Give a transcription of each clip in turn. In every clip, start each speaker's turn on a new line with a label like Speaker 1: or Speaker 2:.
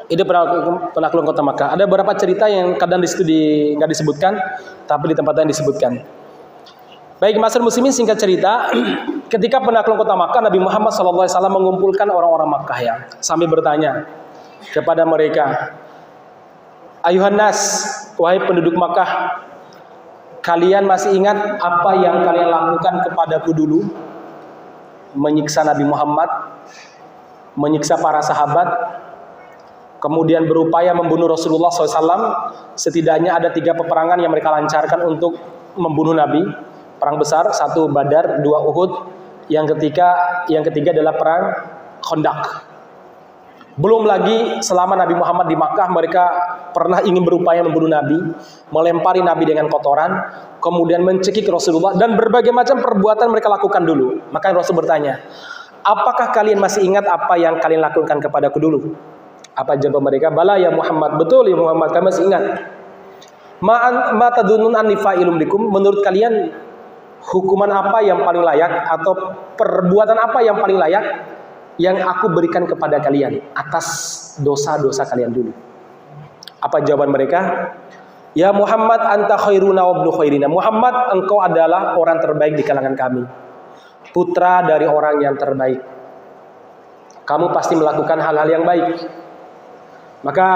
Speaker 1: Itu penaklukan kota Makkah. Ada beberapa cerita yang kadang di situ nggak disebutkan, tapi di tempat lain disebutkan. Baik, masyarakat muslimin, singkat cerita, ketika penaklukan kota Makkah, Nabi Muhammad SAW mengumpulkan orang-orang Makkah ya, sambil bertanya kepada mereka, Ayuhan nas, wahai penduduk Makkah, kalian masih ingat apa yang kalian lakukan kepadaku dulu? Menyiksa Nabi Muhammad, menyiksa para sahabat, kemudian berupaya membunuh Rasulullah SAW. Setidaknya ada 3 peperangan yang mereka lancarkan untuk membunuh Nabi. Perang besar, 1 Badar, 2 Uhud, yang ketiga adalah perang Khandaq. Belum lagi selama Nabi Muhammad di Makkah, mereka pernah ingin berupaya membunuh Nabi, melempari Nabi dengan kotoran, kemudian mencekik Rasulullah, dan berbagai macam perbuatan mereka lakukan dulu. Maka Rasul bertanya, apakah kalian masih ingat apa yang kalian lakukan kepadaku dulu? Apa jawab mereka? Bala ya Muhammad, betul ya Muhammad, kami masih ingat. Ma tadunun anni fa'ilum bikum, menurut kalian hukuman apa yang paling layak atau perbuatan apa yang paling layak yang aku berikan kepada kalian atas dosa-dosa kalian dulu? Apa jawaban mereka? Ya Muhammad, anta khairuna wa ibnu khairina. Muhammad, engkau adalah orang terbaik di kalangan kami, putra dari orang yang terbaik. Kamu pasti melakukan hal-hal yang baik. Maka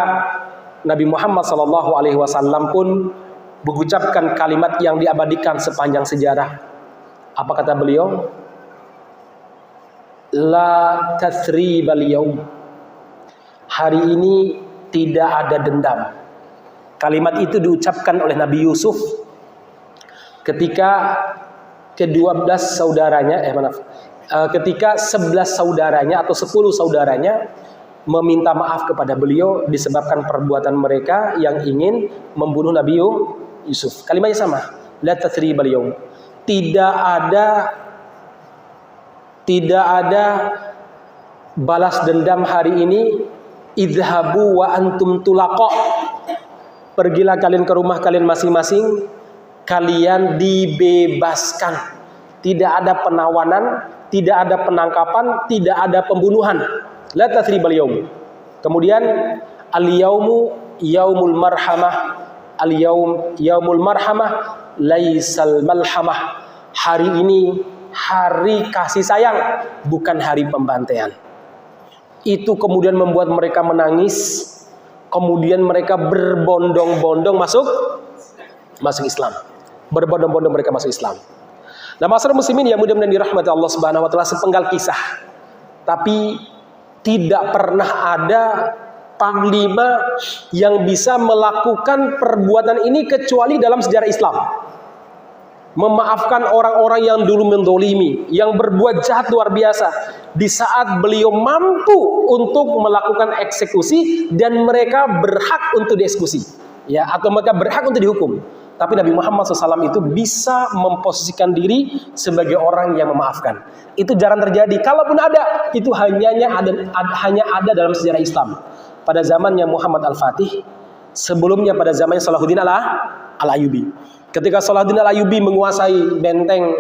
Speaker 1: Nabi Muhammad SAW pun mengucapkan kalimat yang diabadikan sepanjang sejarah. Apa kata beliau? La tasribal yaum. Hari ini tidak ada dendam. Kalimat itu diucapkan oleh Nabi Yusuf ketika ke-12 saudaranya, ketika 11 saudaranya atau 10 saudaranya meminta maaf kepada beliau disebabkan perbuatan mereka yang ingin membunuh Nabi Yusuf. Kalimatnya sama. La tasribal yaum. Tidak ada balas dendam hari ini. Idhabu wa antum tulaqa. Pergilah kalian ke rumah kalian masing-masing, kalian dibebaskan. Tidak ada penawanan, tidak ada penangkapan, tidak ada pembunuhan. La tasribal yaum. Kemudian al-yaumu yaumul marhamah. Al-yaum yaumul marhamah laisal malhamah. Hari ini hari kasih sayang, bukan hari pembantaian. Itu kemudian membuat mereka menangis. Kemudian mereka berbondong-bondong masuk Islam. Berbondong-bondong mereka masuk Islam. Nah, masyarakat muslimin yang mudah-mudahan dirahmati Allah Subhanahu wa taala, sepenggal kisah. Tapi tidak pernah ada panglima yang bisa melakukan perbuatan ini kecuali dalam sejarah Islam. Memaafkan orang-orang yang dulu mendolimi, yang berbuat jahat luar biasa. Di saat beliau mampu untuk melakukan eksekusi dan mereka berhak untuk dieksekusi, ya, atau mereka berhak untuk dihukum. Tapi Nabi Muhammad SAW itu bisa memposisikan diri sebagai orang yang memaafkan. Itu jarang terjadi. Kalaupun ada, itu hanya ada dalam sejarah Islam. Pada zamannya Muhammad Al-Fatih, sebelumnya pada zamannya Salahuddin Al-Ayyubi. Ketika Salahuddin Al-Ayyubi menguasai benteng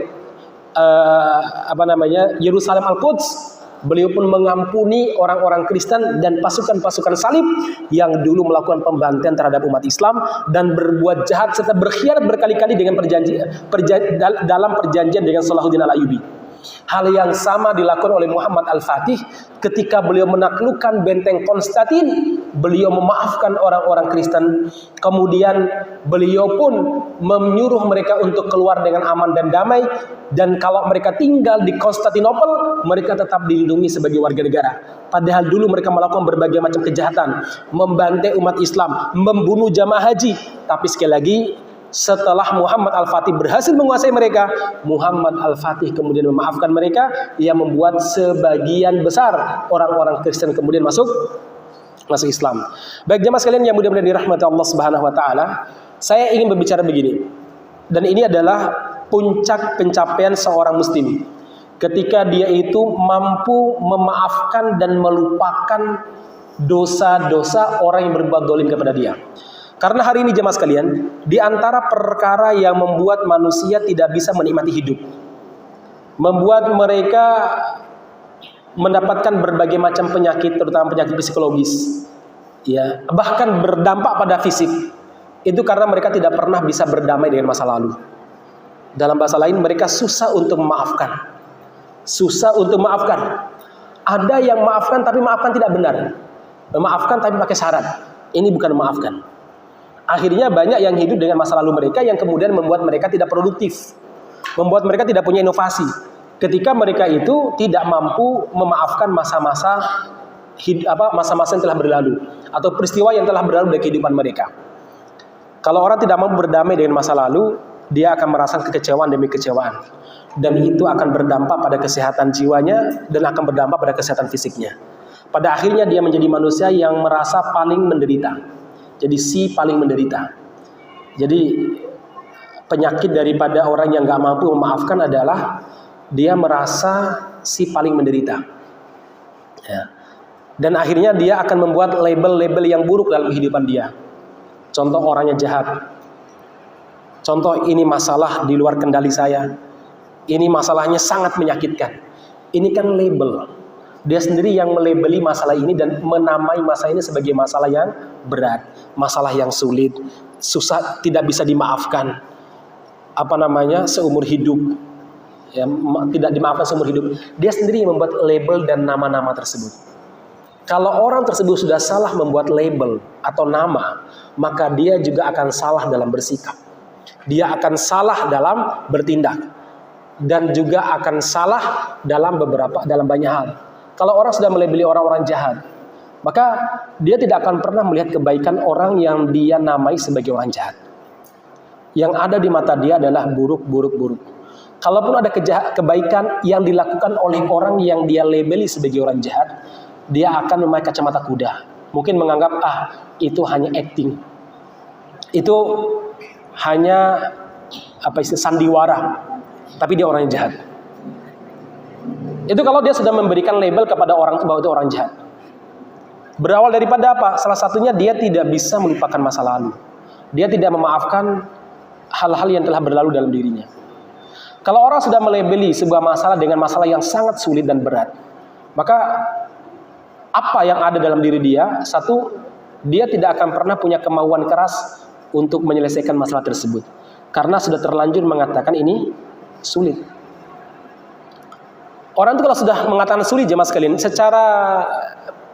Speaker 1: Yerusalem Al-Quds, beliau pun mengampuni orang-orang Kristen dan pasukan-pasukan salib yang dulu melakukan pembantaian terhadap umat Islam dan berbuat jahat serta berkhianat berkali-kali dengan dalam perjanjian dengan Salahuddin Al-Ayyubi. Hal yang sama dilakukan oleh Muhammad Al-Fatih ketika beliau menaklukkan benteng Konstantin. Beliau memaafkan orang-orang Kristen. Kemudian beliau pun menyuruh mereka untuk keluar dengan aman dan damai. Dan kalau mereka tinggal di Konstantinopel, mereka tetap dilindungi sebagai warga negara. Padahal dulu mereka melakukan berbagai macam kejahatan, membantai umat Islam, membunuh jamaah haji. Tapi sekali lagi, setelah Muhammad Al-Fatih berhasil menguasai mereka, Muhammad Al-Fatih kemudian memaafkan mereka, yang membuat sebagian besar orang-orang Kristen kemudian masuk Islam. Baik jemaah sekalian yang mudah-mudahan dirahmati Allah Subhanahu wa taala, saya ingin berbicara begini. Dan ini adalah puncak pencapaian seorang muslim. Ketika dia itu mampu memaafkan dan melupakan dosa-dosa orang yang berbuat zalim kepada dia. Karena hari ini jemaah sekalian, di antara perkara yang membuat manusia tidak bisa menikmati hidup, membuat mereka mendapatkan berbagai macam penyakit, terutama penyakit psikologis, ya, bahkan berdampak pada fisik, itu karena mereka tidak pernah bisa berdamai dengan masa lalu. Dalam bahasa lain, mereka susah untuk memaafkan. Susah untuk memaafkan. Ada yang maafkan tapi maafkan tidak benar. Memaafkan tapi pakai syarat. Ini bukan memaafkan. Akhirnya banyak yang hidup dengan masa lalu mereka yang kemudian membuat mereka tidak produktif. Membuat mereka tidak punya inovasi. Ketika mereka itu tidak mampu memaafkan masa-masa yang telah berlalu. Atau peristiwa yang telah berlalu dari kehidupan mereka. Kalau orang tidak mampu berdamai dengan masa lalu, dia akan merasakan kekecewaan demi kekecewaan. Dan itu akan berdampak pada kesehatan jiwanya dan akan berdampak pada kesehatan fisiknya. Pada akhirnya dia menjadi manusia yang merasa paling menderita. Jadi si paling menderita. Jadi penyakit daripada orang yang gak mampu memaafkan adalah dia merasa si paling menderita. Ya. Dan akhirnya dia akan membuat label-label yang buruk dalam kehidupan dia. Contoh, orangnya jahat. Contoh, ini masalah di luar kendali saya. Ini masalahnya sangat menyakitkan. Ini kan label. Dia sendiri yang melabeli masalah ini dan menamai masalah ini sebagai masalah yang berat, masalah yang sulit, susah, tidak bisa dimaafkan. Seumur hidup. Ya, tidak dimaafkan seumur hidup. Dia sendiri yang membuat label dan nama-nama tersebut. Kalau orang tersebut sudah salah membuat label atau nama, maka dia juga akan salah dalam bersikap. Dia akan salah dalam bertindak. Dan juga akan salah dalam banyak hal. Kalau orang sudah melabeli orang-orang jahat, maka dia tidak akan pernah melihat kebaikan orang yang dia namai sebagai orang jahat. Yang ada di mata dia adalah buruk. Kalaupun ada kebaikan yang dilakukan oleh orang yang dia labeli sebagai orang jahat, dia akan memakai kacamata kuda. Mungkin menganggap, itu hanya acting. Itu hanya sandiwara. Tapi dia orang yang jahat. Itu kalau dia sudah memberikan label kepada orang bahwa itu orang jahat. Berawal daripada apa? Salah satunya dia tidak bisa melupakan masa lalu. Dia tidak memaafkan hal-hal yang telah berlalu dalam dirinya. Kalau orang sudah melabeli sebuah masalah dengan masalah yang sangat sulit dan berat, maka apa yang ada dalam diri dia? Satu, dia tidak akan pernah punya kemauan keras untuk menyelesaikan masalah tersebut. Karena sudah terlanjur mengatakan ini sulit. Orang itu kalau sudah mengatakan sulit, jemaah sekalian, secara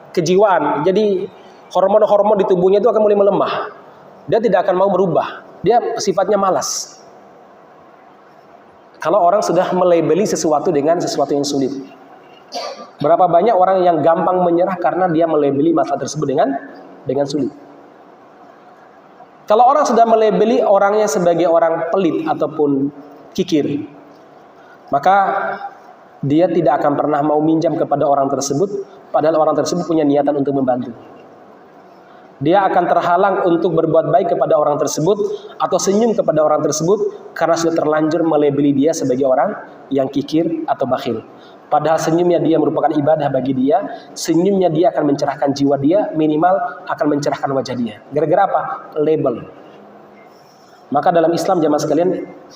Speaker 1: kejiwaan, jadi hormon-hormon di tubuhnya itu akan mulai melemah. Dia tidak akan mau merubah. Dia sifatnya malas. Kalau orang sudah melabeli sesuatu dengan sesuatu yang sulit. Berapa banyak orang yang gampang menyerah karena dia melabeli masalah tersebut dengan sulit. Kalau orang sudah melabeli orangnya sebagai orang pelit ataupun kikir, maka dia tidak akan pernah mau minjam kepada orang tersebut, padahal orang tersebut punya niatan untuk membantu. Dia akan terhalang untuk berbuat baik kepada orang tersebut atau senyum kepada orang tersebut karena sudah terlanjur melabeli dia sebagai orang yang kikir atau bakhil. Padahal senyumnya dia merupakan ibadah bagi dia, senyumnya dia akan mencerahkan jiwa dia, minimal akan mencerahkan wajah dia. Gara-gara apa? Label. Maka dalam Islam, jamaah sekalian,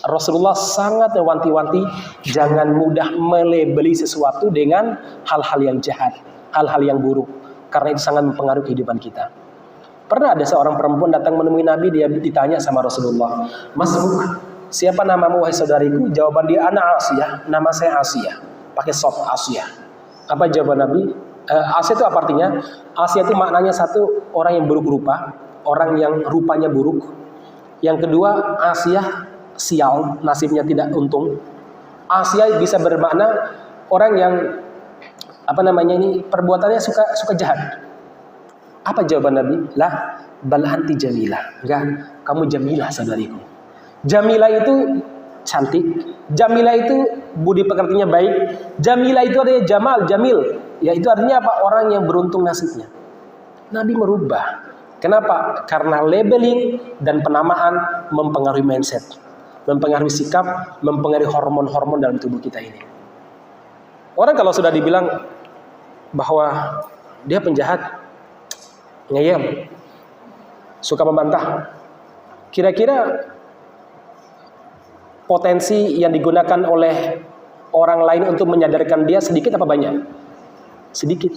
Speaker 1: Rasulullah sangat mewanti-wanti jangan mudah melabeli sesuatu dengan hal-hal yang jahat, hal-hal yang buruk, karena itu sangat mempengaruhi kehidupan kita. Pernah ada seorang perempuan datang menemui Nabi, dia ditanya sama Rasulullah, "Mas, siapa namamu wahai saudariku?" Jawaban dia, "Ana Asiyah, nama saya Asiyah." Pakai sop, Asiyah. Apa jawaban Nabi? Asiyah itu apa artinya? Asiyah itu maknanya satu, orang yang buruk rupa, orang yang rupanya buruk. Yang kedua, Asiyah sial, nasibnya tidak untung. Asiyah bisa bermakna orang yang perbuatannya suka jahat. Apa jawaban Nabi? Lah, bal anti jamilah. Enggak, kamu jamilah saudariku. Jamilah itu cantik. Jamilah itu budi pekertinya baik. Jamilah itu artinya jamal, jamil. Ya itu artinya apa? Orang yang beruntung nasibnya. Nabi merubah. Kenapa? Karena labeling dan penamaan mempengaruhi mindset, mempengaruhi sikap, mempengaruhi hormon-hormon dalam tubuh kita ini. Orang kalau sudah dibilang bahwa dia penjahat, ngeyel, suka membantah, kira-kira potensi yang digunakan oleh orang lain untuk menyadarkan dia sedikit apa banyak? Sedikit.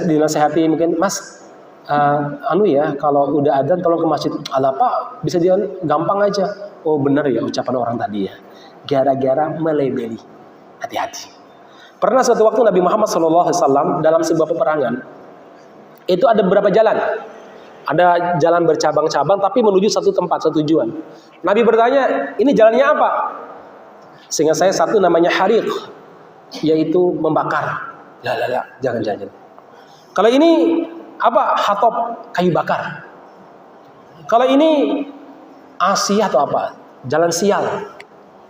Speaker 1: dinasehati mungkin, Mas, kalau udah adzan tolong ke masjid. Alah Pak, bisa dia gampang aja. Oh benar ya ucapan orang tadi ya. Gara-gara melebeli. Hati-hati. Pernah suatu waktu Nabi Muhammad SAW dalam sebuah peperangan, itu ada beberapa jalan. Ada jalan bercabang-cabang tapi menuju satu tempat, satu tujuan. Nabi bertanya, ini jalannya apa? Sehingga saya satu namanya hariq, yaitu membakar. Jangan. Kalau ini apa? Hatop, kayu bakar. Kalau ini Asia atau apa? Jalan sial.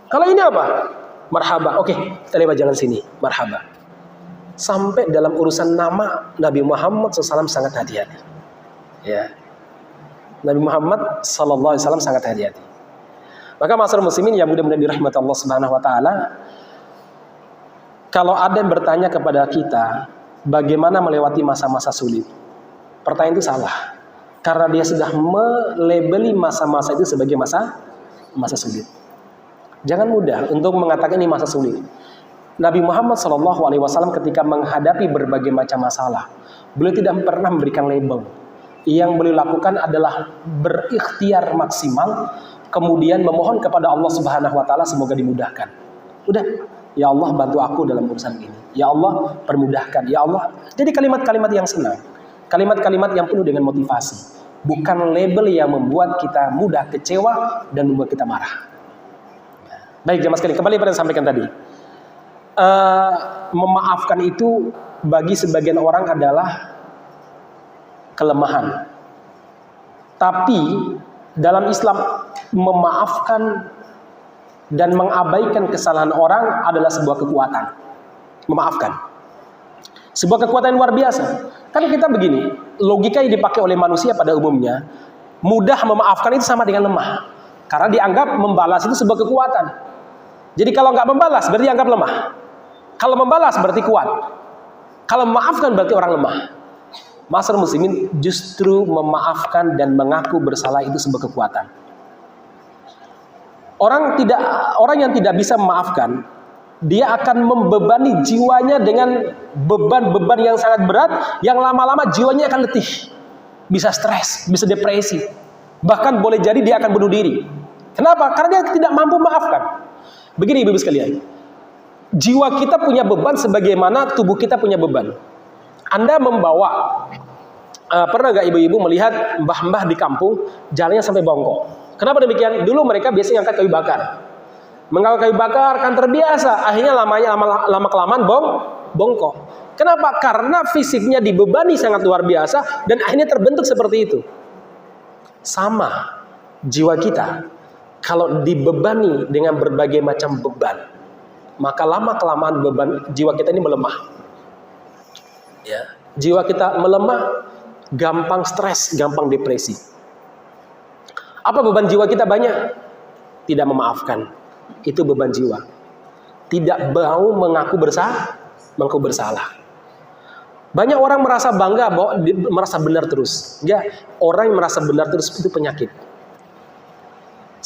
Speaker 1: Kalau ini apa? Marhaba. Oke, kita lewat jalan sini. Marhaba. Sampai dalam urusan nama, Nabi Muhammad SAW sangat hati-hati. Ya. Nabi Muhammad SAW sangat hati-hati. Maka masyarakat muslimin yang mudah-mudahan dirahmati Allah Subhanahu wa taala, kalau ada yang bertanya kepada kita bagaimana melewati masa-masa sulit, pertanyaan itu salah. Karena dia sudah melabeli masa-masa itu sebagai masa sulit. Jangan mudah untuk mengatakan ini masa sulit. Nabi Muhammad SAW ketika menghadapi berbagai macam masalah, beliau tidak pernah memberikan label. Yang beliau lakukan adalah berikhtiar maksimal, kemudian memohon kepada Allah Subhanahu wa taala semoga dimudahkan. Udah, ya Allah bantu aku dalam urusan ini. Ya Allah permudahkan. Ya Allah. Jadi kalimat-kalimat yang senang, kalimat-kalimat yang penuh dengan motivasi, bukan label yang membuat kita mudah kecewa dan membuat kita marah. Baik jemaah sekalian, kembali pada yang sampaikan tadi. Memaafkan itu bagi sebagian orang adalah kelemahan. Tapi dalam Islam memaafkan dan mengabaikan kesalahan orang adalah sebuah kekuatan. Memaafkan. Sebuah kekuatan yang luar biasa. Kan kita begini, logika yang dipakai oleh manusia pada umumnya, mudah memaafkan itu sama dengan lemah. Karena dianggap membalas itu sebuah kekuatan. Jadi kalau nggak membalas berarti anggap lemah. Kalau membalas berarti kuat. Kalau memaafkan berarti orang lemah. Masyarakat muslimin, justru memaafkan dan mengaku bersalah itu sebuah kekuatan. Orang yang tidak bisa memaafkan, dia akan membebani jiwanya dengan beban-beban yang sangat berat, yang lama-lama jiwanya akan letih. Bisa stres, bisa depresi. Bahkan boleh jadi dia akan bunuh diri. Kenapa? Karena dia tidak mampu memaafkan. Begini ibu-ibu sekalian, jiwa kita punya beban sebagaimana tubuh kita punya beban. Anda membawa, pernah nggak ibu-ibu melihat mbah-mbah di kampung jalannya sampai bongkok? Kenapa demikian? Dulu mereka biasanya angkat kayu bakar. Mengangkat kayu bakar kan terbiasa, akhirnya lama-kelamaan bongkok. Kenapa? Karena fisiknya dibebani sangat luar biasa dan akhirnya terbentuk seperti itu. Sama jiwa kita. Kalau dibebani dengan berbagai macam beban, maka lama-kelamaan beban jiwa kita ini melemah. Ya, jiwa kita melemah, gampang stres, gampang depresi. Apa beban jiwa kita banyak? Tidak memaafkan. Itu beban jiwa. Tidak mau mengaku bersalah. Banyak orang merasa bangga bahwa merasa benar terus. Ya, orang yang merasa benar terus itu penyakit.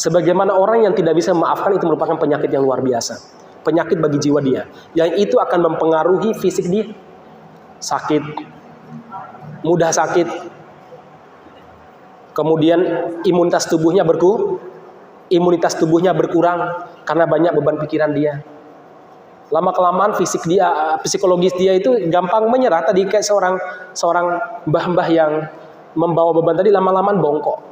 Speaker 1: Sebagaimana orang yang tidak bisa memaafkan itu merupakan penyakit yang luar biasa. Penyakit bagi jiwa dia. Yang itu akan mempengaruhi fisik dia. Sakit. Mudah sakit. Kemudian imunitas tubuhnya berkurang karena banyak beban pikiran dia. Lama-kelamaan psikologis dia itu gampang menyerah. Tadi kayak seorang mbah-mbah yang membawa beban tadi lama-lamaan bongkok.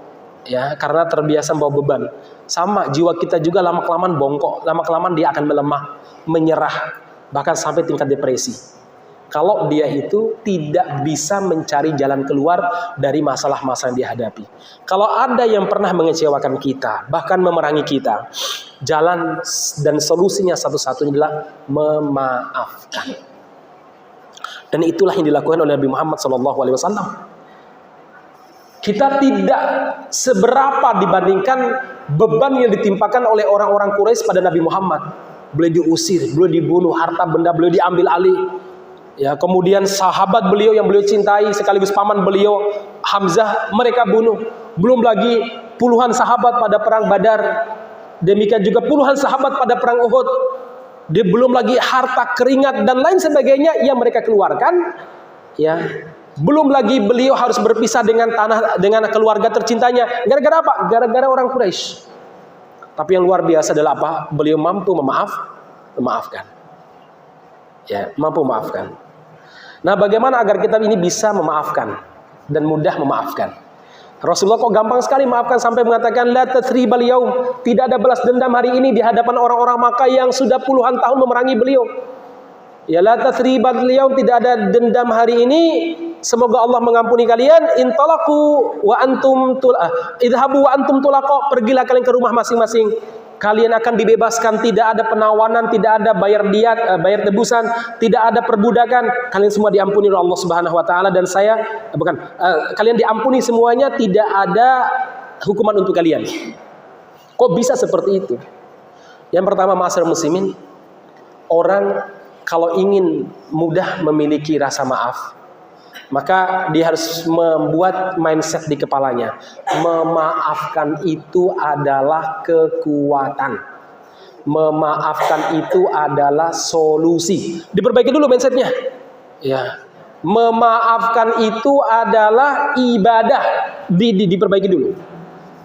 Speaker 1: Ya, karena terbiasa membawa beban. Sama jiwa kita juga lama-kelamaan bongkok, lama-kelamaan dia akan melemah, menyerah, bahkan sampai tingkat depresi. Kalau dia itu tidak bisa mencari jalan keluar dari masalah-masalah yang dihadapi. Kalau ada yang pernah mengecewakan kita, bahkan memerangi kita, jalan dan solusinya satu-satunya adalah memaafkan. Dan itulah yang dilakukan oleh Nabi Muhammad SAW. Kita tidak seberapa dibandingkan beban yang ditimpakan oleh orang-orang Quraisy pada Nabi Muhammad. Beliau diusir, beliau dibunuh, harta benda beliau diambil alih. Ya, kemudian sahabat beliau yang beliau cintai sekaligus paman beliau Hamzah mereka bunuh. Belum lagi puluhan sahabat pada perang Badar. Demikian juga puluhan sahabat pada perang Uhud. Belum lagi harta, keringat dan lain sebagainya yang mereka keluarkan. Ya, belum lagi beliau harus berpisah dengan keluarga tercintanya. Gara-gara apa? Gara-gara orang Quraisy. Tapi yang luar biasa adalah apa? Beliau mampu memaafkan. Ya, mampu memaafkan. Nah, bagaimana agar kita ini bisa memaafkan dan mudah memaafkan? Rasulullah kok gampang sekali maafkan sampai mengatakan la tatsribal yaum, tidak ada balas dendam hari ini di hadapan orang-orang Makkah yang sudah puluhan tahun memerangi beliau. Ya, la tatsribal yaum, tidak ada dendam hari ini. Semoga Allah mengampuni kalian. Intalaku wa antum idhabu wa antum tulaqa, pergilah kalian ke rumah masing-masing. Kalian akan dibebaskan, tidak ada penawanan, tidak ada bayar diat, bayar tebusan, tidak ada perbudakan. Kalian semua diampuni oleh Allah Subhanahu wa taala dan kalian diampuni semuanya, tidak ada hukuman untuk kalian. Kok bisa seperti itu? Yang pertama, ma'asyiral muslimin, orang kalau ingin mudah memiliki rasa maaf, maka dia harus membuat mindset di kepalanya. Memaafkan itu adalah kekuatan. Memaafkan itu adalah solusi. Diperbaiki dulu mindsetnya. Ya. Memaafkan itu adalah ibadah. Diperbaiki dulu.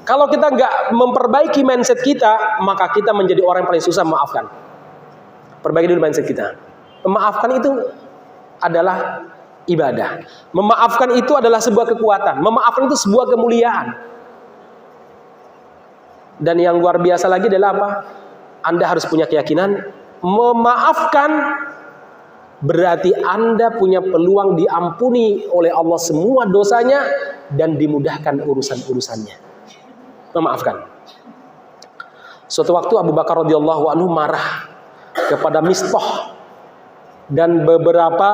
Speaker 1: Kalau kita nggak memperbaiki mindset kita, maka kita menjadi orang yang paling susah memaafkan. Perbaiki dulu mindset kita. Memaafkan itu adalah ibadah. Memaafkan itu adalah sebuah kekuatan. Memaafkan itu sebuah kemuliaan. Dan yang luar biasa lagi adalah apa? Anda harus punya keyakinan memaafkan berarti Anda punya peluang diampuni oleh Allah semua dosanya dan dimudahkan urusan-urusannya. Memaafkan. Suatu waktu Abu Bakar radhiyallahu anhu marah kepada Mistah dan beberapa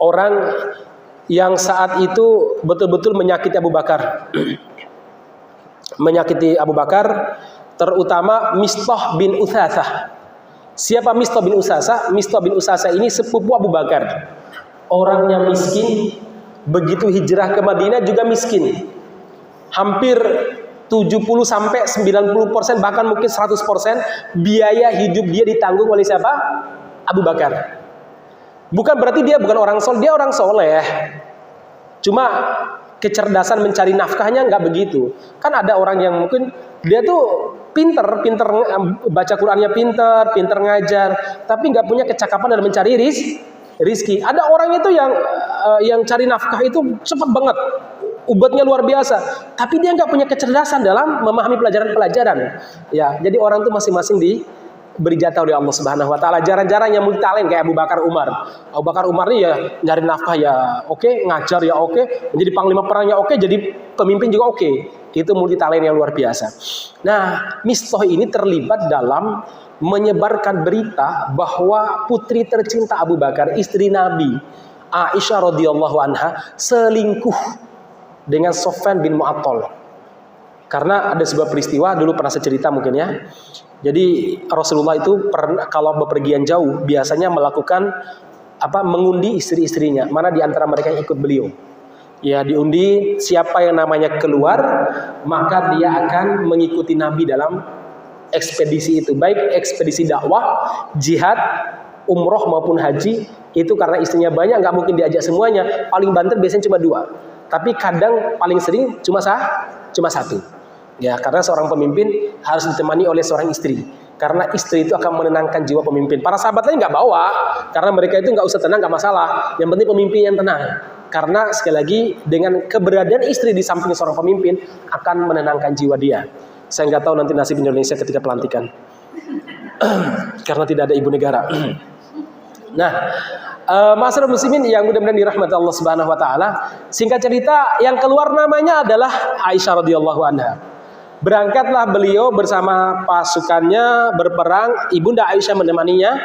Speaker 1: orang yang saat itu betul-betul menyakiti Abu Bakar. Menyakiti Abu Bakar, terutama Mistah bin Utsasah. Siapa Mistah bin Utsasah? Mistah bin Utsasah ini sepupu Abu Bakar. Orangnya miskin, begitu hijrah ke Madinah juga miskin. Hampir 70 sampai 90%, bahkan mungkin 100% biaya hidup dia ditanggung oleh siapa? Abu Bakar. Bukan berarti dia bukan orang soleh, dia orang soleh. Cuma kecerdasan mencari nafkahnya nggak begitu. Kan ada orang yang mungkin dia tuh pinter baca Qurannya pinter ngajar, tapi nggak punya kecakapan dalam mencari rizki. Ada orang itu yang cari nafkah itu cepat banget, ubatnya luar biasa, tapi dia nggak punya kecerdasan dalam memahami pelajaran-pelajaran. Ya, jadi orang tuh masing-masing beri jatah oleh Allah Subhanahu wa taala. Jarang-jarang yang multi talent kayak Abu Bakar Umar. Abu Bakar Umar ini ya nyari nafkah ya oke, ngajar ya oke, menjadi panglima perang ya oke, jadi pemimpin juga oke. Itu multi talent yang luar biasa. Nah, Mistah ini terlibat dalam menyebarkan berita bahwa putri tercinta Abu Bakar, istri Nabi, Aisyah radhiyallahu anha, selingkuh dengan Sofyan bin Mu'attal. Karena ada sebuah peristiwa, dulu pernah saya cerita mungkin ya. Jadi Rasulullah itu kalau bepergian jauh biasanya melakukan mengundi istri-istrinya, mana di antara mereka yang ikut beliau. Ya, diundi siapa yang namanya keluar, maka dia akan mengikuti Nabi dalam ekspedisi itu, baik ekspedisi dakwah, jihad, umroh maupun haji. Itu karena istrinya banyak, nggak mungkin diajak semuanya. Paling banter biasanya cuma 2, tapi kadang paling sering cuma 1. Ya, karena seorang pemimpin harus ditemani oleh seorang istri. Karena istri itu akan menenangkan jiwa pemimpin. Para sahabat lain nggak bawa, karena mereka itu nggak usah tenang, nggak masalah. Yang penting pemimpin yang tenang. Karena sekali lagi dengan keberadaan istri di samping seorang pemimpin akan menenangkan jiwa dia. Saya nggak tahu nanti nasib Indonesia ketika pelantikan, karena tidak ada ibu negara. Nah, ma'asyiral muslimin yang mudah-mudahan dirahmati Allah Subhanahu wa taala, singkat cerita yang keluar namanya adalah Aisyah radhiyallahu anha. Berangkatlah beliau bersama pasukannya berperang, Ibunda Aisyah menemaninya.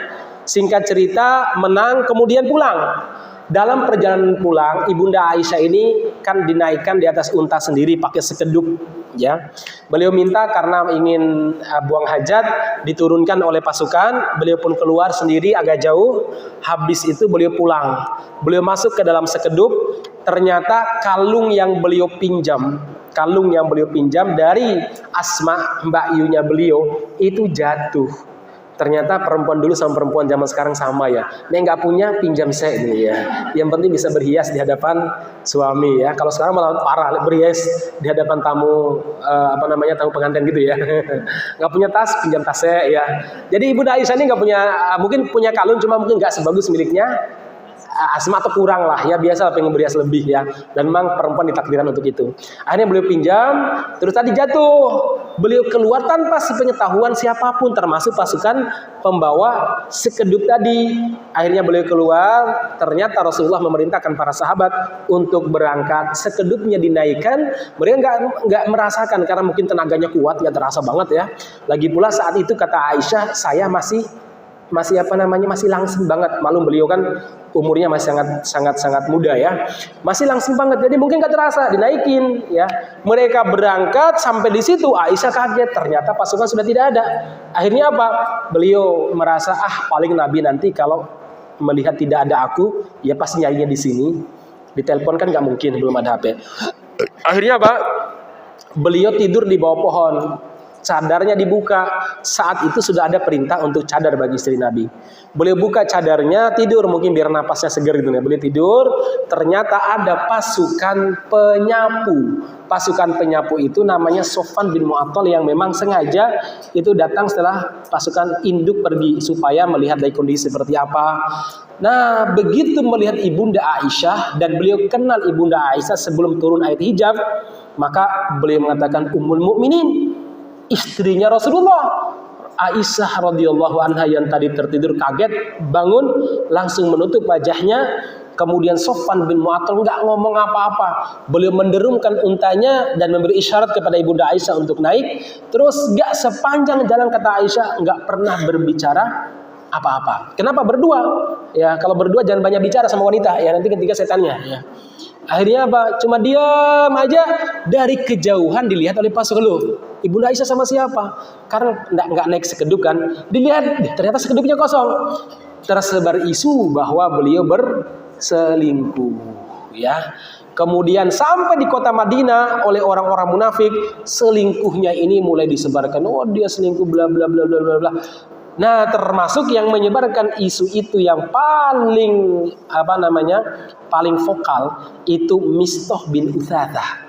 Speaker 1: Singkat cerita menang kemudian pulang. Dalam perjalanan pulang, Ibunda Aisyah ini kan dinaikkan di atas unta sendiri pakai sekeduk, ya. Beliau minta karena ingin buang hajat, diturunkan oleh pasukan. Beliau pun keluar sendiri agak jauh. Habis itu beliau pulang. Beliau masuk ke dalam sekeduk. Ternyata kalung yang beliau pinjam dari Asma, mbak Yunya beliau, itu jatuh. Ternyata perempuan dulu sama perempuan zaman sekarang sama ya. Nih nggak punya, pinjam saya ini ya. Yang penting bisa berhias di hadapan suami ya. Kalau sekarang malah parah, berhias di hadapan tamu tamu pengantin gitu ya. Nggak punya tas, pinjam tas saya ya. Jadi Ibunda Aisyah ini nggak punya, mungkin punya kalung cuma mungkin nggak sebagus miliknya Asma atau kurang lah ya, biasa lah pengen berhias lebih ya, dan memang perempuan ditakdirkan untuk itu. Akhirnya beliau pinjam, terus tadi jatuh, beliau keluar tanpa sepengetahuan siapapun termasuk pasukan pembawa sekedup tadi. Akhirnya beliau keluar, ternyata Rasulullah memerintahkan para sahabat untuk berangkat, sekedupnya dinaikkan. Mereka nggak merasakan karena mungkin tenaganya kuat, nggak terasa banget ya. Lagi pula saat itu kata Aisyah, saya masih langsing banget. Malum beliau kan umurnya masih sangat muda ya, masih langsing banget, jadi mungkin gak terasa dinaikin ya. Mereka berangkat sampai di situ Aisyah kaget, ternyata pasukan sudah tidak ada. Akhirnya apa? Beliau merasa paling Nabi nanti kalau melihat tidak ada aku ya pasti nyarinya di sini. Ditelepon kan gak mungkin, belum ada HP. Akhirnya apa? Beliau tidur di bawah pohon, cadarnya dibuka. Saat itu sudah ada perintah untuk cadar bagi istri Nabi. Beliau buka cadarnya, tidur mungkin biar napasnya segar gitu ya. Beliau tidur, ternyata ada pasukan penyapu. Pasukan penyapu itu namanya Sofwan bin Mu'attal yang memang sengaja itu datang setelah pasukan induk pergi supaya melihat dari kondisi seperti apa. Nah, begitu melihat Ibunda Aisyah dan beliau kenal Ibunda Aisyah sebelum turun ayat hijab, maka beliau mengatakan Ummul Mukminin, istrinya Rasulullah. Aisyah radhiyallahu anha yang tadi tertidur kaget bangun, langsung menutup wajahnya. Kemudian Sofwan bin Mu'attal nggak ngomong apa-apa. Beliau menderumkan untanya dan memberi isyarat kepada Ibunda Aisyah untuk naik. Terus nggak sepanjang jalan kata Aisyah nggak pernah berbicara apa-apa. Kenapa? Berdua. Ya, kalau berdua jangan banyak bicara sama wanita ya, nanti ketiga setannya ya. Akhirnya apa? Cuma diam aja, dari kejauhan dilihat oleh pasukan. Loh, Ibunda Aisyah sama siapa? Karena nggak naik sekedup kan. Dilihat, ternyata sekedupnya kosong. Tersebar isu bahwa beliau berselingkuh ya. Kemudian sampai di kota Madinah oleh orang-orang munafik, selingkuhnya ini mulai disebarkan. Oh, dia selingkuh bla bla bla bla bla bla. Nah, termasuk yang menyebarkan isu itu yang paling paling vokal itu Mistah bin Utsatsaah,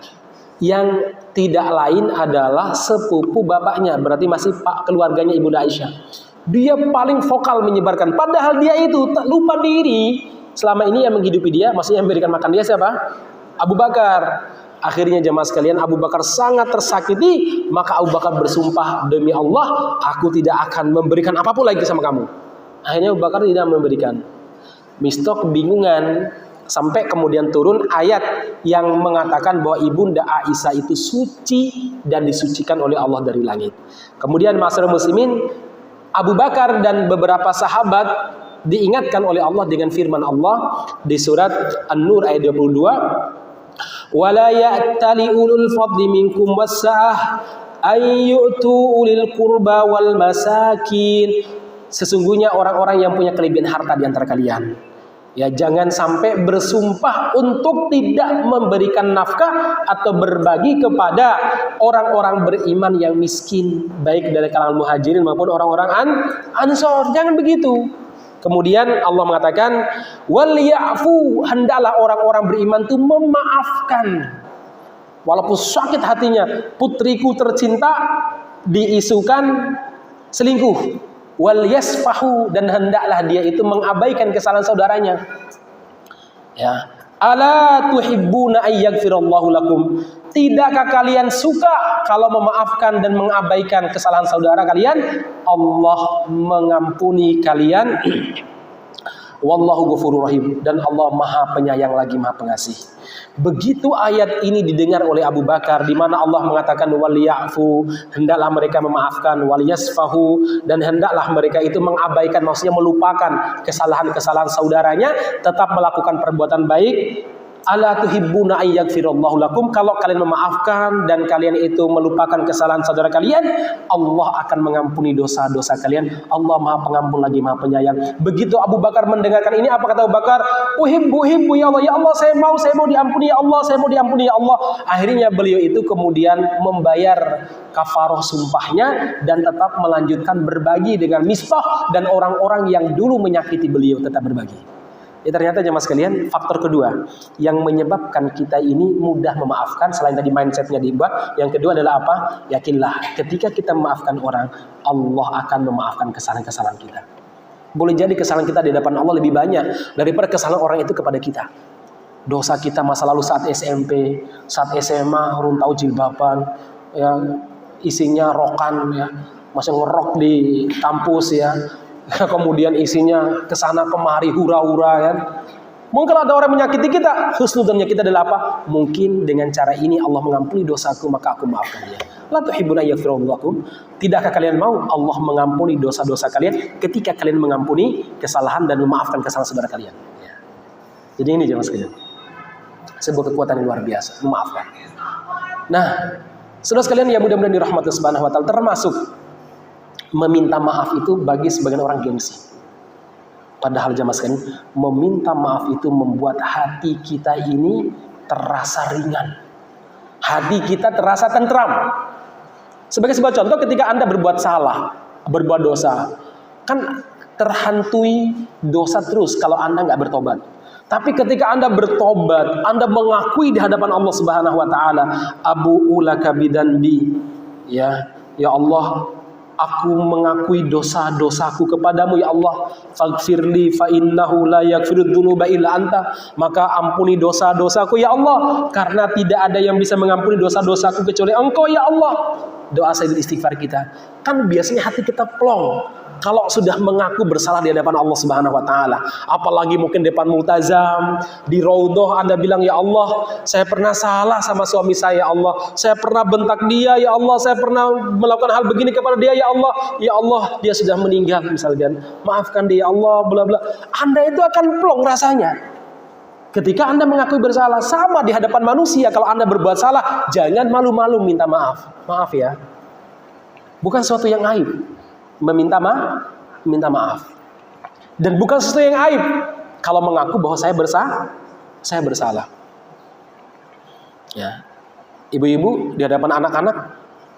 Speaker 1: yang tidak lain adalah sepupu bapaknya, berarti masih keluarganya Ibunda Aisyah. Dia paling vokal menyebarkan, padahal dia itu lupa diri. Selama ini yang menghidupi dia, maksudnya yang memberikan makan dia siapa? Abu Bakar. Akhirnya jemaah sekalian, Abu Bakar sangat tersakiti, maka Abu Bakar bersumpah, demi Allah aku tidak akan memberikan apapun lagi sama kamu. Akhirnya Abu Bakar tidak memberikan. Mistah kebingungan, sampai kemudian turun ayat yang mengatakan bahwa Ibunda Aisyah itu suci dan disucikan oleh Allah dari langit. Kemudian masyarakat muslimin, Abu Bakar dan beberapa sahabat diingatkan oleh Allah dengan firman Allah di surat An-Nur ayat 22. Wala ya'tali ulul fadli minkum wassa'ah ayyutu ulil qurba wal masakin. Sesungguhnya orang-orang yang punya kelebihan harta di antara kalian, ya jangan sampai bersumpah untuk tidak memberikan nafkah atau berbagi kepada orang-orang beriman yang miskin, baik dari kalangan muhajirin maupun orang-orang ansor. Jangan begitu. Kemudian Allah mengatakan wal ya'fu, hendaklah orang-orang beriman itu memaafkan walaupun sakit hatinya. Putriku tercinta diisukan selingkuh. Wal yasfahu, dan hendaklah dia itu mengabaikan kesalahan saudaranya. Ya, ala tuhibbuna ayyaghfirallahu lakum, tidakkah kalian suka kalau memaafkan dan mengabaikan kesalahan saudara kalian, Allah mengampuni kalian. Wallahu ghafurur rahim, dan Allah Maha Penyayang lagi Maha Pengasih. Begitu ayat ini didengar oleh Abu Bakar, di mana Allah mengatakan wal ya'fu, hendaklah mereka memaafkan, wal yasfahu, dan hendaklah mereka itu mengabaikan, maksudnya melupakan kesalahan-kesalahan saudaranya, tetap melakukan perbuatan baik. Ala tuhibbuna ayyaghfirallahu lakum, kalau kalian memaafkan dan kalian itu melupakan kesalahan saudara kalian, Allah akan mengampuni dosa-dosa kalian. Allah Maha Pengampun lagi Maha Penyayang. Begitu Abu Bakar mendengarkan ini, apa kata Abu Bakar? Uhibbu ya Allah, ya Allah saya mau diampuni ya Allah, saya mau diampuni ya Allah. Akhirnya beliau itu kemudian membayar kafaroh sumpahnya dan tetap melanjutkan berbagi dengan Mistah dan orang-orang yang dulu menyakiti beliau, tetap berbagi. Ya, ternyata jemaah sekalian, faktor kedua yang menyebabkan kita ini mudah memaafkan, selain tadi mindsetnya diubah, yang kedua adalah apa? Yakinlah, ketika kita memaafkan orang, Allah akan memaafkan kesalahan-kesalahan kita. Boleh jadi kesalahan kita di hadapan Allah lebih banyak daripada kesalahan orang itu kepada kita. Dosa kita masa lalu saat SMP, saat SMA, urun tahu jilbaban, ya, isinya rokan, ya, masih ngerok di kampus, ya. Kemudian isinya kesana kemari hura-hura, ya. Mungkin kalau ada orang menyakiti kita, husnudzonnya kita adalah apa? Mungkin dengan cara ini Allah mengampuni dosaku, maka aku maafkan dia. La tuhibbuna yaghfirallahu lakum. Tidakkah kalian mau Allah mengampuni dosa-dosa kalian ketika kalian mengampuni kesalahan dan memaafkan kesalahan saudara kalian? Ya. Jadi ini jemaah sekalian, sebuah kekuatan yang luar biasa, memaafkan. Nah, saudara sekalian yang mudah-mudahan dirahmati Subhanahu wa taala, termasuk meminta maaf itu bagi sebagian orang gengsi. Padahal jemaah sekalian, meminta maaf itu membuat hati kita ini terasa ringan. Hati kita terasa tentram. Sebagai sebuah contoh, ketika Anda berbuat salah, berbuat dosa, kan terhantui dosa terus kalau Anda nggak bertobat. Tapi ketika Anda bertobat, Anda mengakui di hadapan Allah Subhanahu wa taala, abu'u laka bidanbi, ya Allah, aku mengakui dosa-dosaku kepadamu ya Allah. Faghfirli fa innahu la yaghfirudz dzunuba illa anta. Maka ampuni dosa-dosaku ya Allah, karena tidak ada yang bisa mengampuni dosa-dosaku kecuali Engkau ya Allah. Doa Sayyidul Istighfar kita. Kan biasanya hati kita plong kalau sudah mengaku bersalah di hadapan Allah Subhanahu wa taala. Apalagi mungkin depan multazam, di raudhah Anda bilang, ya Allah, saya pernah salah sama suami saya ya Allah. Saya pernah bentak dia ya Allah, saya pernah melakukan hal begini kepada dia ya Allah. Ya Allah, dia sudah meninggal misalnya. Maafkan dia ya Allah, bla bla. Anda itu akan plong rasanya. Ketika Anda mengakui bersalah, sama di hadapan manusia, kalau Anda berbuat salah, jangan malu-malu minta maaf. Maaf ya. Bukan sesuatu yang aib. Meminta maaf. Dan bukan sesuatu yang aib kalau mengaku bahwa saya bersalah. Ya. Ibu-ibu di hadapan anak-anak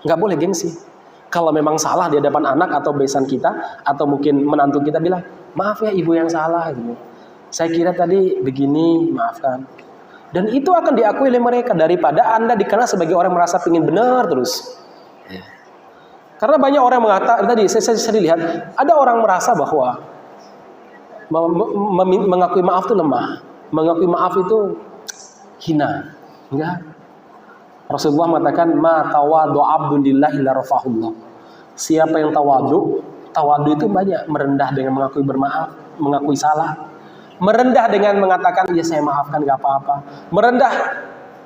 Speaker 1: nggak boleh gengsi. Kalau memang salah di hadapan anak atau besan kita atau mungkin menantu kita, bilang, maaf ya ibu yang salah gitu. Saya kira tadi begini, maafkan. Dan itu akan diakui oleh mereka daripada Anda dikenal sebagai orang merasa pengen benar terus. Ya. Karena banyak orang mengatakan, tadi saya lihat, ada orang merasa bahwa mengakui maaf itu lemah. Mengakui maaf itu hina. Enggak. Rasulullah mengatakan, ma tawadu abdun lillahi illa rafa'ahullah. Siapa yang tawadu itu banyak merendah dengan mengakui bermaaf, mengakui salah. Merendah dengan mengatakan, ya saya maafkan, gak apa-apa. Merendah,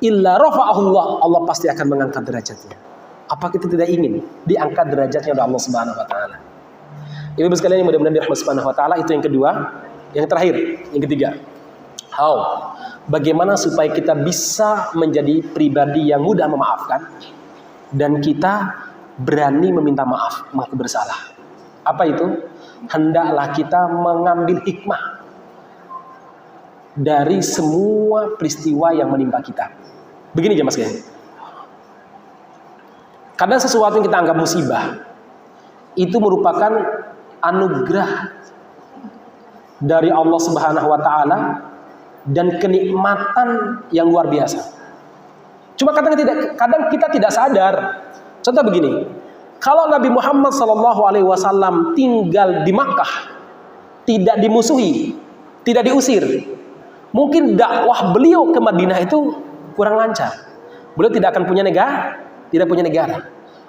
Speaker 1: illa rafa'ahullah, Allah pasti akan mengangkat derajatnya. Apa kita tidak ingin diangkat derajatnya oleh Allah Subhanahu wa taala? Ibu sekalian yang mudah-mudahan dirahmati Subhanahu wa taala, itu yang kedua. Yang terakhir, yang ketiga. Bagaimana supaya kita bisa menjadi pribadi yang mudah memaafkan dan kita berani meminta maaf, mengaku bersalah. Apa itu? Hendaklah kita mengambil hikmah dari semua peristiwa yang menimpa kita. Begini jemaah sekalian. Kadang sesuatu yang kita anggap musibah itu merupakan anugerah dari Allah Subhanahu wa taala dan kenikmatan yang luar biasa. Cuma kadang kita tidak sadar. Contoh begini. Kalau Nabi Muhammad SAW tinggal di Makkah, tidak dimusuhi, tidak diusir, mungkin dakwah beliau ke Madinah itu kurang lancar. Beliau tidak akan punya negara.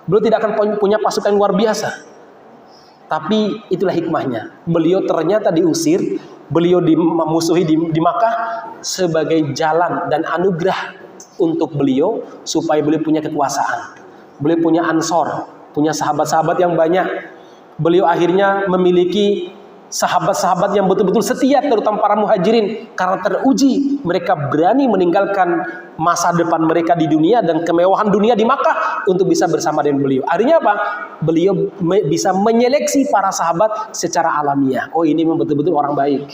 Speaker 1: Beliau tidak akan punya pasukan yang luar biasa. Tapi itulah hikmahnya. Beliau ternyata diusir, beliau dimusuhi di Makkah sebagai jalan dan anugerah untuk beliau supaya beliau punya kekuasaan. Beliau punya ansor, punya sahabat-sahabat yang banyak. Beliau akhirnya memiliki sahabat-sahabat yang betul-betul setia, terutama para muhajirin, karena teruji mereka berani meninggalkan masa depan mereka di dunia dan kemewahan dunia di Makkah untuk bisa bersama dengan beliau. Artinya apa? Beliau bisa menyeleksi para sahabat secara alamiah. Oh, ini memang betul-betul orang baik.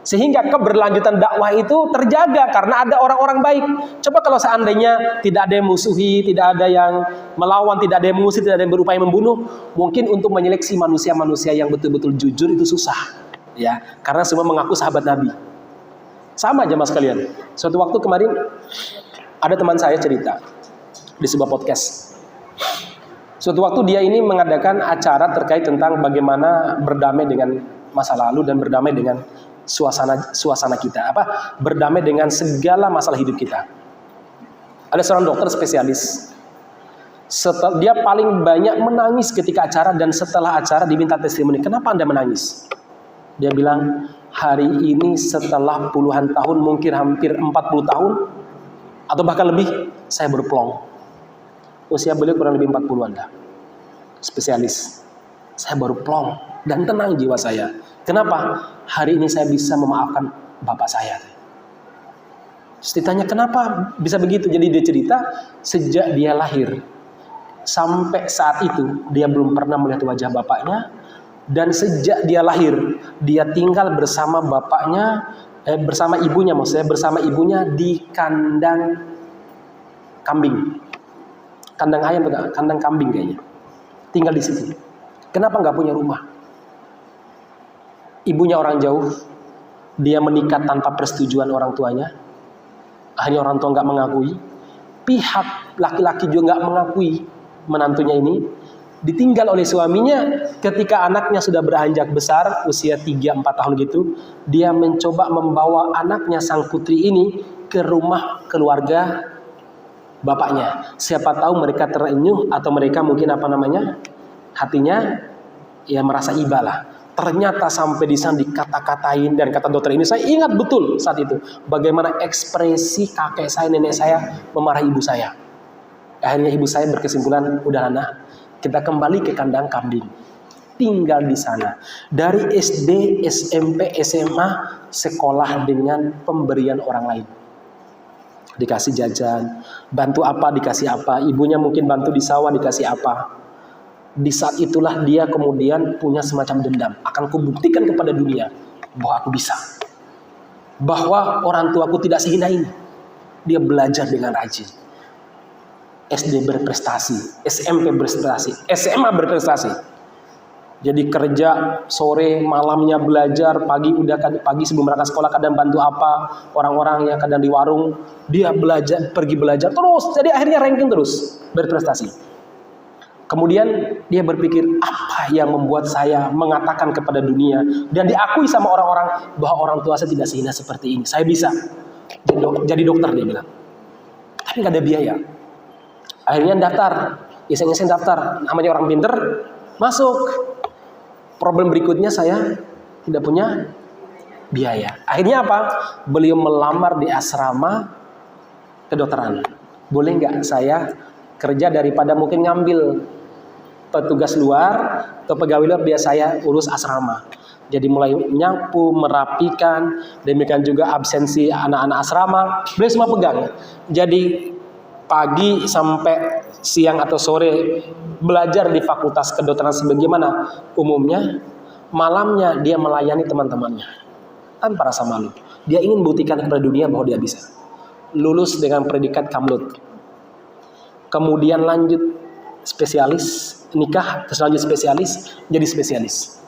Speaker 1: Sehingga keberlanjutan dakwah itu terjaga karena ada orang-orang baik. Coba kalau seandainya tidak ada yang musuhi, tidak ada yang melawan, tidak ada yang mengusir, tidak ada yang berupaya membunuh, mungkin untuk menyeleksi manusia-manusia yang betul-betul jujur itu susah. Ya, karena semua mengaku sahabat Nabi. Sama aja mas kalian. Suatu waktu kemarin ada teman saya cerita di sebuah podcast. Suatu waktu dia ini mengadakan acara terkait tentang bagaimana berdamai dengan masa lalu dan berdamai dengan suasana kita, berdamai dengan segala masalah hidup kita. Ada seorang dokter spesialis. Dia paling banyak menangis ketika acara, dan setelah acara diminta testimoni. Kenapa Anda menangis? Dia bilang, hari ini setelah puluhan tahun, mungkin hampir 40 tahun atau bahkan lebih, saya berplong. Usia beliau kurang lebih 40-an dah. Spesialis. Saya baru plong dan tenang jiwa saya. Kenapa? Hari ini saya bisa memaafkan bapak saya. Terus ditanya kenapa bisa begitu? Jadi dia cerita, sejak dia lahir sampai saat itu dia belum pernah melihat wajah bapaknya, dan sejak dia lahir dia tinggal bersama bapaknya, bersama ibunya, maksudnya bersama ibunya di kandang kambing, kandang ayam, kandang kambing kayaknya. Tinggal di situ. Kenapa nggak punya rumah? Ibunya orang jauh, dia menikah tanpa persetujuan orang tuanya. Akhirnya orang tua nggak mengakui. Pihak laki-laki juga nggak mengakui menantunya ini. Ditinggal oleh suaminya ketika anaknya sudah beranjak besar, usia 3-4 tahun gitu. Dia mencoba membawa anaknya sang putri ini ke rumah keluarga bapaknya. Siapa tahu mereka terenyuh atau mereka mungkin hatinya ya merasa iba lah. Ternyata sampai di sana dikata-katain, dan kata dokter ini saya ingat betul saat itu bagaimana ekspresi kakek saya, nenek saya memarahi ibu saya. Akhirnya ibu saya berkesimpulan, udah anak, kita kembali ke kandang kambing. Tinggal di sana. Dari SD, SMP, SMA, sekolah dengan pemberian orang lain. Dikasih jajan, bantu apa dikasih apa, ibunya mungkin bantu di sawah dikasih apa. Di saat itulah dia kemudian punya semacam dendam. Akan kubuktikan kepada dunia bahwa aku bisa. Bahwa orang tuaku tidak sehina ini. Dia belajar dengan rajin. SD berprestasi, SMP berprestasi, SMA berprestasi. Jadi kerja sore, malamnya belajar, pagi sebelum berangkat sekolah kadang bantu apa orang-orang yang kadang di warung, dia pergi belajar terus. Jadi akhirnya ranking terus, berprestasi. Kemudian dia berpikir, apa yang membuat saya mengatakan kepada dunia dan diakui sama orang-orang bahwa orang tua saya tidak sehina seperti ini. Saya bisa jadi dokter, dia bilang. Tapi nggak ada biaya. Akhirnya daftar, iseng-iseng daftar. Namanya orang pinter, masuk. Problem berikutnya saya tidak punya biaya. Akhirnya apa? Beliau melamar di asrama kedokteran. Boleh nggak saya kerja daripada mungkin ngambil petugas luar atau pegawai luar, biar saya urus asrama. Jadi mulai nyapu, merapikan, demikian juga absensi anak-anak asrama, beliau semua pegang. Jadi pagi sampai siang atau sore belajar di fakultas kedokteran sebagaimana umumnya, malamnya dia melayani teman-temannya tanpa rasa malu. Dia ingin buktikan kepada dunia bahwa dia bisa. Lulus dengan predikat kamlut. Kemudian lanjut spesialis, nikah, terus lanjut spesialis, jadi spesialis.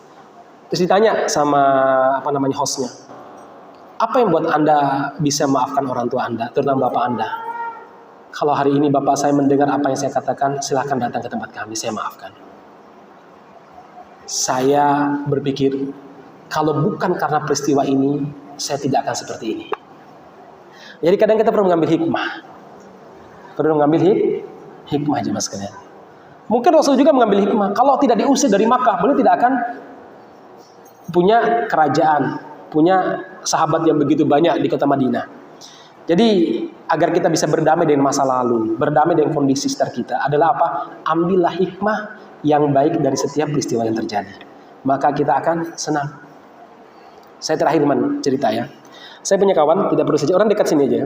Speaker 1: Terus ditanya sama hostnya, apa yang buat Anda bisa maafkan orang tua Anda, terutama bapak Anda? Kalau hari ini bapak saya mendengar apa yang saya katakan, silahkan datang ke tempat kami, saya maafkan. Saya berpikir, kalau bukan karena peristiwa ini, saya tidak akan seperti ini. Jadi kadang kita perlu mengambil hikmah. Hikmah aja mas kalian. Mungkin Rasul juga mengambil hikmah. Kalau tidak diusir dari Makkah, beliau tidak akan punya kerajaan, punya sahabat yang begitu banyak di kota Madinah. Jadi agar kita bisa berdamai dengan masa lalu, berdamai dengan kondisi sekitar kita adalah apa? Ambillah hikmah yang baik dari setiap peristiwa yang terjadi. Maka kita akan senang. Saya terakhir cerita ya. Saya punya kawan, tidak perlu saja orang dekat sini aja.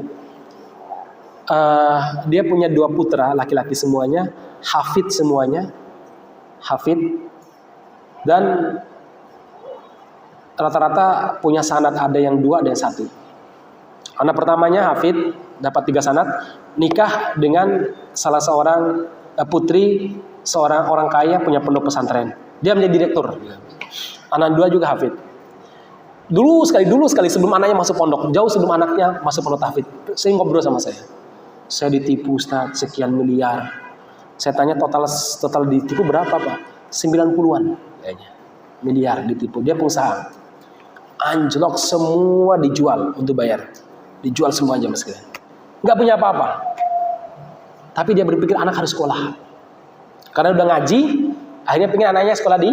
Speaker 1: Dia punya 2 putra laki-laki semuanya, hafid semuanya, hafid, dan rata-rata punya sanad, ada yang 2, ada yang 1. Anak pertamanya hafid, dapat 3 sanad, nikah dengan salah seorang putri seorang orang kaya punya pondok pesantren. Dia menjadi direktur. Anak 2 juga hafid. Dulu sekali sebelum anaknya masuk pondok, jauh sebelum anaknya masuk pondok hafid, saya ngobrol sama saya. Saya ditipu Ustaz sekian miliar. Saya tanya total ditipu berapa Pak? 90-an kayaknya. Miliar ditipu. Dia pengusaha. Anjlok semua dijual untuk bayar. Dijual semua aja Mas kalian. Nggak punya apa-apa. Tapi dia berpikir anak harus sekolah. Karena udah ngaji, akhirnya pengen anaknya sekolah di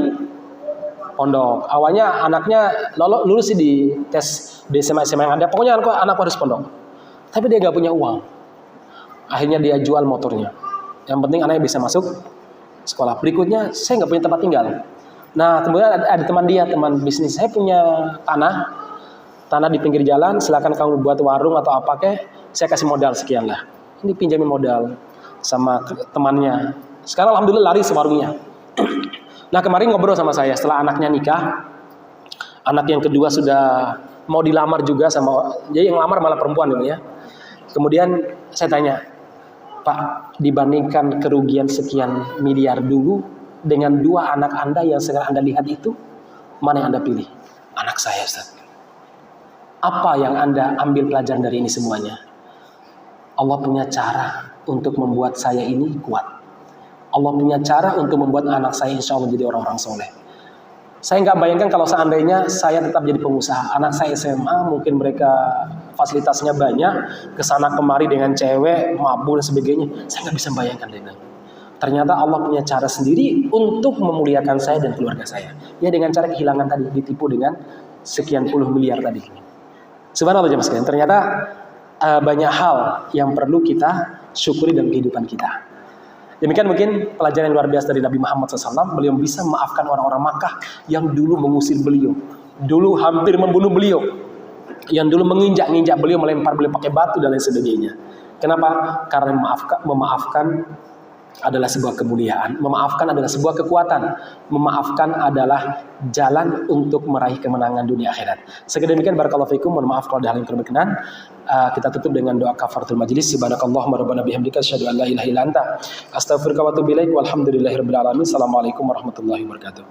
Speaker 1: pondok. Awalnya anaknya lulus sih di tes di SMA yang ada. Pokoknya anakku harus pondok. Tapi dia nggak punya uang. Akhirnya dia jual motornya. Yang penting anaknya bisa masuk sekolah. Berikutnya saya nggak punya tempat tinggal. Nah kemudian ada teman bisnis. Saya punya tanah di pinggir jalan. Silakan kamu buat warung atau apa kek. Saya kasih modal sekian lah. Ini pinjamin modal sama temannya. Sekarang alhamdulillah laris warungnya. Nah kemarin ngobrol sama saya setelah anaknya nikah. Anak yang kedua sudah mau dilamar juga sama, jadi yang lamar malah perempuan dulu ya. Kemudian saya tanya, Pak, dibandingkan kerugian sekian miliar dulu dengan 2 anak Anda yang sekarang Anda lihat itu, mana yang Anda pilih? Anak saya Ustaz. Apa yang Anda ambil pelajaran dari ini semuanya? Allah punya cara untuk membuat saya ini kuat. Allah punya cara untuk membuat anak saya insya Allah jadi orang-orang soleh. Saya nggak bayangkan kalau seandainya saya tetap jadi pengusaha. Anak saya SMA, mungkin mereka fasilitasnya banyak, kesana kemari dengan cewek, mabuk dan sebagainya. Saya nggak bisa bayangkan dengan. Ternyata Allah punya cara sendiri untuk memuliakan saya dan keluarga saya. Ya dengan cara kehilangan tadi, ditipu dengan sekian puluh miliar tadi. Subhanallah jemaah sekalian. Ternyata banyak hal yang perlu kita syukuri dalam kehidupan kita. Demikian mungkin pelajaran yang luar biasa dari Nabi Muhammad SAW. Beliau bisa memaafkan orang-orang Makkah yang dulu mengusir beliau, dulu hampir membunuh beliau, yang dulu menginjak-injak beliau, melempar beliau pakai batu dan lain sebagainya. Kenapa? Karena memaafkan adalah sebuah kemuliaan, memaafkan adalah sebuah kekuatan, memaafkan adalah jalan untuk meraih kemenangan dunia akhirat. Sekedemikian barakallahu fikum, mohon maaf kalau ada hal yang kurang berkenan. Kita tutup dengan doa kafaratul majlis. Subhanakallahumma rabbana bihamdika asyhadu an la ilaha illa anta astaghfiruka wa atubu ilaik. Walhamdulillahirabbil alamin. Assalamualaikum warahmatullahi wabarakatuh.